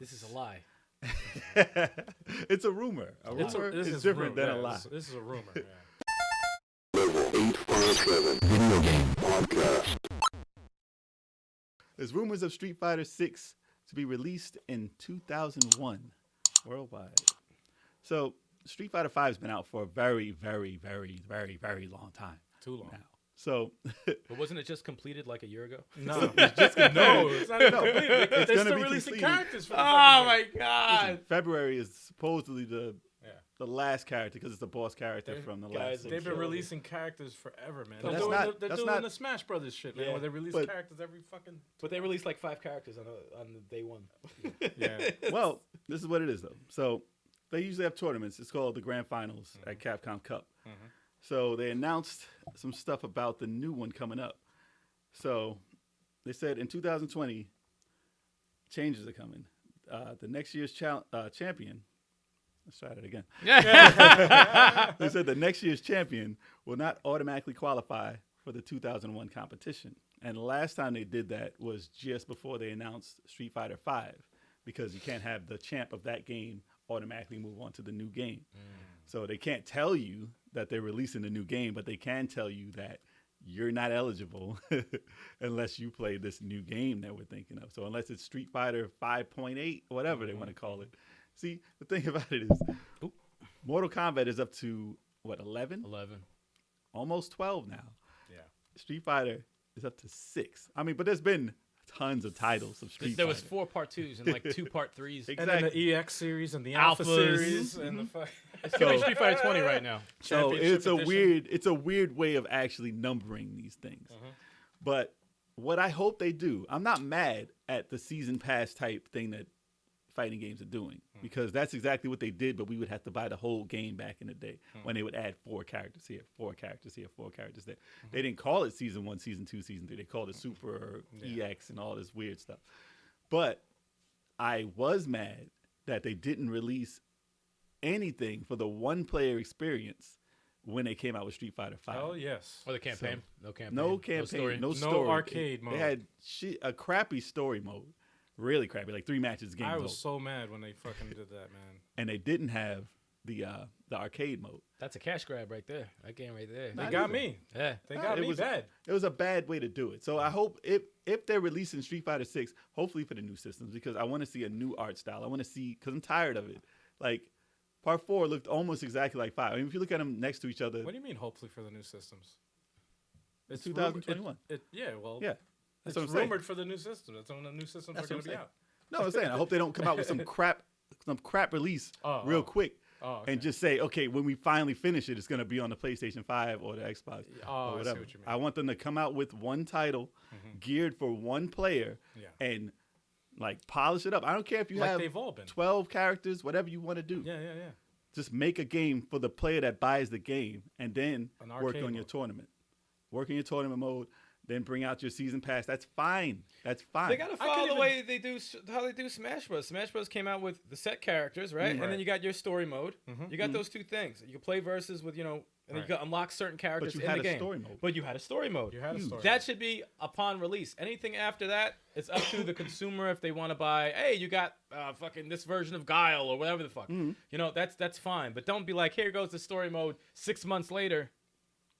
This is a lie. It's a rumor. A rumor is different than a lie. This is a rumor. Yeah. Level 857 Video Game Podcast. There's rumors of Street Fighter 6 to be released in 2001 worldwide. So Street Fighter 5 has been out for a very, very, very, very, very long time. Too long now. So, but wasn't it just completed like a year ago? No, it's not even completed. They're still gonna be releasing completed. characters. For the Oh my fucking god! listen, February is supposedly the last character because it's the boss character from the last. They've been releasing characters forever, man. But They're doing the Smash Brothers shit, man. Yeah. Where they release characters every fucking. But they released like 5 characters on the day one. Yeah. Well, this is what it is though. So they usually have tournaments. It's called the Grand Finals at Capcom Cup. Mm-hmm. So they announced some stuff about the new one coming up. So they said in 2020, changes are coming. The next year's champion. Let's try that again. They said the next year's champion will not automatically qualify for the 2001 competition. And the last time they did that was just before they announced Street Fighter 5, because you can't have the champ of that game automatically move on to the new game. So they can't tell you that they're releasing a new game, but they can tell you that you're not eligible unless you play this new game that we're thinking of. So unless it's Street Fighter 5.8, whatever they want to call it. See, the thing about it is Mortal Kombat is up to, what, 11? 11. Almost 12 now. Yeah. Street Fighter is up to 6. I mean, but there's been tons of titles of Street Fighter. There was 4 part 2s and like 2 part 3s. And then the EX series and the Alpha Alphas. series and the It's gonna be Street Fighter 20 right now. So it's a Edition. it's a weird way of actually numbering these things. But what I hope they do, I'm not mad at the season pass type thing that fighting games are doing, because that's exactly what they did, but we would have to buy the whole game back in the day when they would add 4 characters here, 4 characters here, 4 characters there. They didn't call it season 1, season 2, season 3. They called it Super or EX and all this weird stuff. But I was mad that they didn't release anything for the one-player experience when they came out with Street Fighter 5. Oh yes. Or the campaign. No campaign. No campaign, no story. No arcade mode. They had a crappy story mode. Really crappy, like 3 matches game I mode. was so mad when they fucking did that, man. And they didn't have the arcade mode. That's a cash grab right there. That game right there. They got me. Yeah. They got me bad. It was a bad way to do it. So I hope if they're releasing Street Fighter 6, hopefully for the new systems, because I want to see a new art style. I want to see, because I'm tired of it. Like, Part 4 looked almost exactly like 5. I mean, if you look at them next to each other. What do you mean, hopefully for the new systems? It's 2021. Yeah, well, Yeah. it's That's what I'm saying. rumored for the new system. That's when the new systems That's are what going to I'm be out. No, I'm saying I hope they don't come out with some crap release real quick. Oh, okay. And just say, okay, when we finally finish it, it's going to be on the PlayStation 5 or the Xbox or whatever. I see what you mean. I want them to come out with one title geared for one player and like polish it up. I don't care if you Like have they've all been. 12 characters, whatever you want to do. Yeah. Just make a game for the player that buys the game and then An work arcade on your mode. tournament. Work in your tournament mode, then bring out your season pass. That's fine. That's fine. They gotta follow the way they do how they do Smash Bros. Smash Bros. Came out with the set characters, right? And then you got your story mode. You got those 2 things. You can play versus with and then you can unlock certain characters you in had the a game. story mode. But you had a story mode. You had a story. That should be upon release. Anything after that, it's up to the consumer if they want to buy. Hey, you got fucking this version of Guile or whatever the fuck. That's fine. But don't be like, here goes the story mode 6 months later.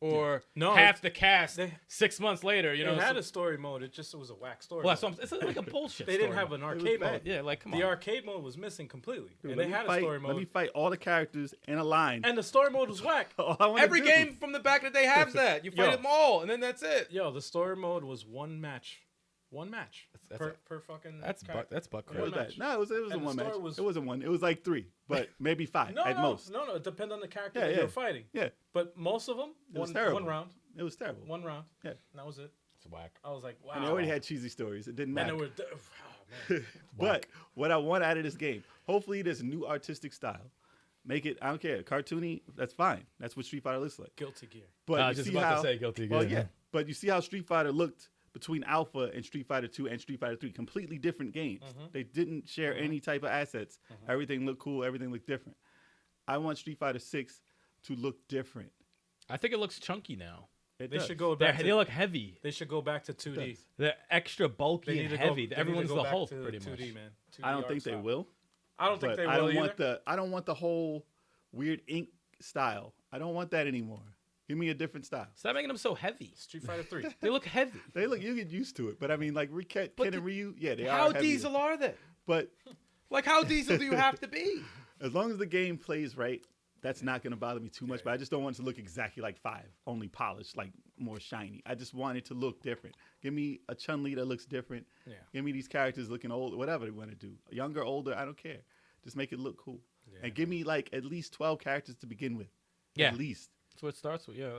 Or half the cast 6 months later, They had a story mode. It was a whack story. Well, mode. it's like a bullshit. They didn't have an arcade mode. Yeah, like come on. The arcade mode was missing completely, Dude, and they had a story mode. Let me fight all the characters in a line. And the story mode was whack. All I wanna Every do- game from the back of the day has that. You fight them all, and then that's it. Yo, the story mode was one match. That's per fucking. That's butt What crazy. was that? No, it was a And the one match. story was- It wasn't one. It was like 3, but maybe 5 at most. No, it depends on the character Yeah, that yeah. you're fighting. Yeah, But most of them, It was one terrible. round. it was terrible. One round. Yeah. And that was it. It's whack. I was like, wow. And they already had cheesy stories. It didn't And matter. they were. Man. But what I want out of this game, hopefully there's a new artistic style. Make it, I don't care, cartoony, that's fine. That's what Street Fighter looks like. Guilty Gear. But I you was just see about to how, say Guilty well, Gear, yeah. yeah. But you see how Street Fighter looked between Alpha and Street Fighter 2 and Street Fighter 3. Completely different games. They didn't share any type of assets. Everything looked cool. Everything looked different. I want Street Fighter 6 to look different. I think it looks chunky now. It They does. should go back. They look heavy. They should go back to 2D. does. They're extra They bulky need and to heavy. Go, they need to Everyone's go the back Hulk, to pretty 2D, much. man. 2D I don't art think they style. will. I don't think But they will I don't either. want the whole weird ink style. I don't want that anymore. Give me a different style. Stop making them so heavy. Street Fighter 3. They look heavy. You get used to it, but I mean, like Ken and Ryu, yeah, they How are heavier. diesel are they? But Like, how diesel do you have to be? as long as the game plays right, that's not going to bother me too much. But I just don't want it to look exactly like 5, only polished, like more shiny. I just want it to look different. Give me a Chun-Li that looks different. Yeah. Give me these characters looking old, whatever they want to do. Younger, older, I don't care. Just make it look cool. Yeah. And give me like at least 12 characters to begin with. Yeah. At least. That's what it starts with. Yeah,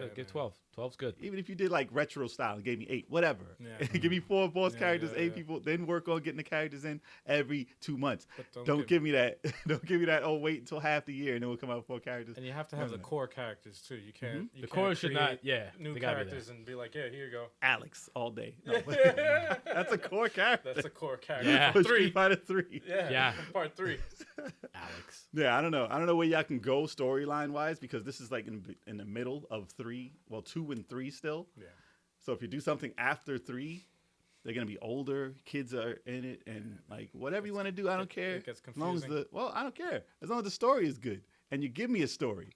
man. get 12. 12's good. Even if you did like retro style and gave me 8, whatever. Yeah. Give me 4 boss Yeah, characters, yeah, 8 yeah. people, then work on getting the characters in every 2 months. But Don't give me that. Don't give me that. Oh, wait until half the year and then we'll come out with 4 characters. And you have to have None the of that. core characters too. You can't. You The can't core should not. create Yeah, New they gotta be characters and be like, yeah, here you go. Alex all day. No. That's a core character. That's a core character. Yeah. For Three. Street Fighter 3. Yeah. Yeah. Part 3. there. Alex. Yeah, I don't know. I don't know where y'all can go storyline wise because this is like in the middle of 2 and 3 still. Yeah. So if you do something after 3, they're gonna be older. Kids are in it, and like whatever you want to do, I don't care. It gets As long as confusing. I don't care. As long as the story is good and you give me a story,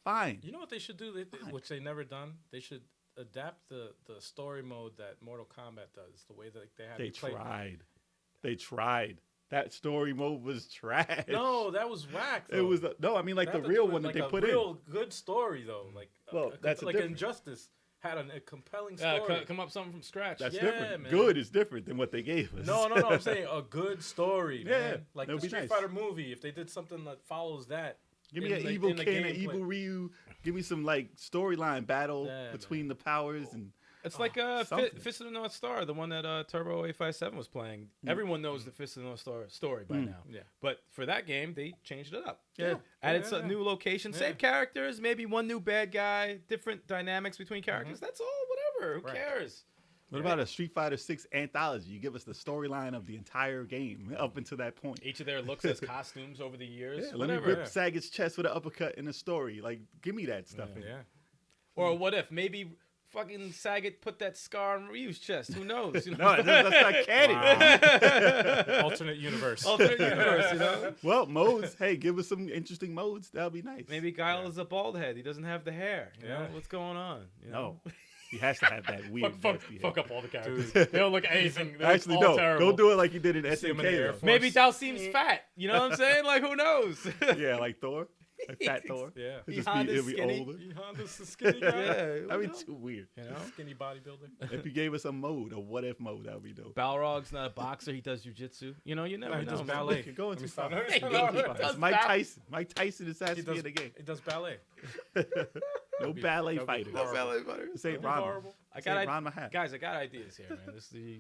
fine. You know what they should do, which they never done? They should adapt the story mode that Mortal Kombat does. The way that they had They you play. tried. They tried. That story mode was trash. No, that was whack. It though. was no. I mean, like They the had to real do it one that like they a put real good story though. Like Well, that's a like different- Injustice had a compelling story. Come up something from scratch. That's Yeah, different. man. Good is different than what they gave us. No, I'm saying a good story, Yeah, man. Like that the would be Street nice. Fighter movie, if they did something that follows that. Give me in an the- evil in the Ken, an gameplay. evil Ryu. Give me some like storyline battle Yeah, between the powers and It's like something. Fist of the North Star, the one that Turbo 857 was playing. Everyone knows the Fist of the North Star story by now. Yeah. But for that game, they changed it up. Yeah. Added Yeah, some yeah. new locations, Yeah. same characters, maybe one new bad guy, different dynamics between characters. That's all, whatever. Who Right. cares? what about a Street Fighter 6 anthology? You give us the storyline of the entire game up until that point. Each of their looks as costumes over the years. Yeah, let me whatever. rip Saget's chest with an uppercut in the story. Like, give me that stuff. in it. Yeah. Or what if maybe fucking Saget put that scar on Ryu's chest? Who knows? You know? No, that's not canon. Alternate universe. Alternate universe, you know? Well, modes. Hey, give us some interesting modes. That'll be nice. Maybe Guile is a bald head. He doesn't have the hair. You know? Yeah. What's going on? You know? No, he has to have that weird. nasty hair. up all the characters. Dude. They don't look anything. They Actually, look all no. terrible. Don't do it like you did in See him in the Air SNK. Force. though. Maybe Dal seems fat. You know what I'm saying? Like, who knows? Yeah, like Thor, like Fat Thor. Yeah. Honda's It'll be skinny. older. Honda's the skinny guy. Yeah. That'd who be knows? too weird. You know? Skinny bodybuilder. If you gave us a mode, a what if mode, that would be dope. Balrog's not a boxer. He does jujitsu. You know, you never No, he know. does man. ballet. You're going Let me too far. stop. Hey, You're going too he far. does It's Mike ballet. Tyson. Mike Tyson is has He to be does, in the game. he does ballet. No ballet that'd be fighters. horrible. This ain't That'd be Ron. horrible. I This got ain't Ron Mahat. guys. I got ideas here, man. This is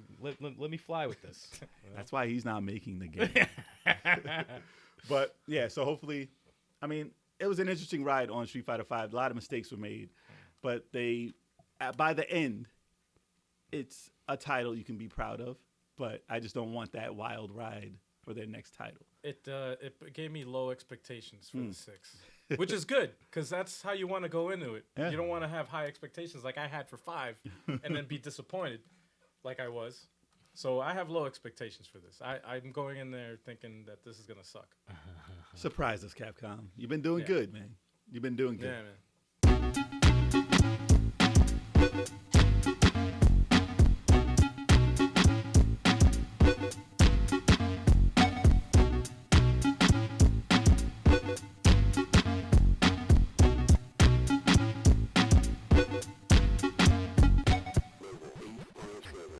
let me fly with this. That's why he's not making the game. But yeah, so hopefully, I mean, it was an interesting ride on Street Fighter V. A lot of mistakes were made, but they, by the end, it's a title you can be proud of. But I just don't want that wild ride for their next title. It gave me low expectations for the 6, which is good because that's how you want to go into it. Yeah. You don't want to have high expectations like I had for 5 and then be disappointed like I was. So I have low expectations for this. I'm going in there thinking that this is going to suck. Surprise us, Capcom. You've been doing Yeah. good, man. You've been doing good. Yeah, man.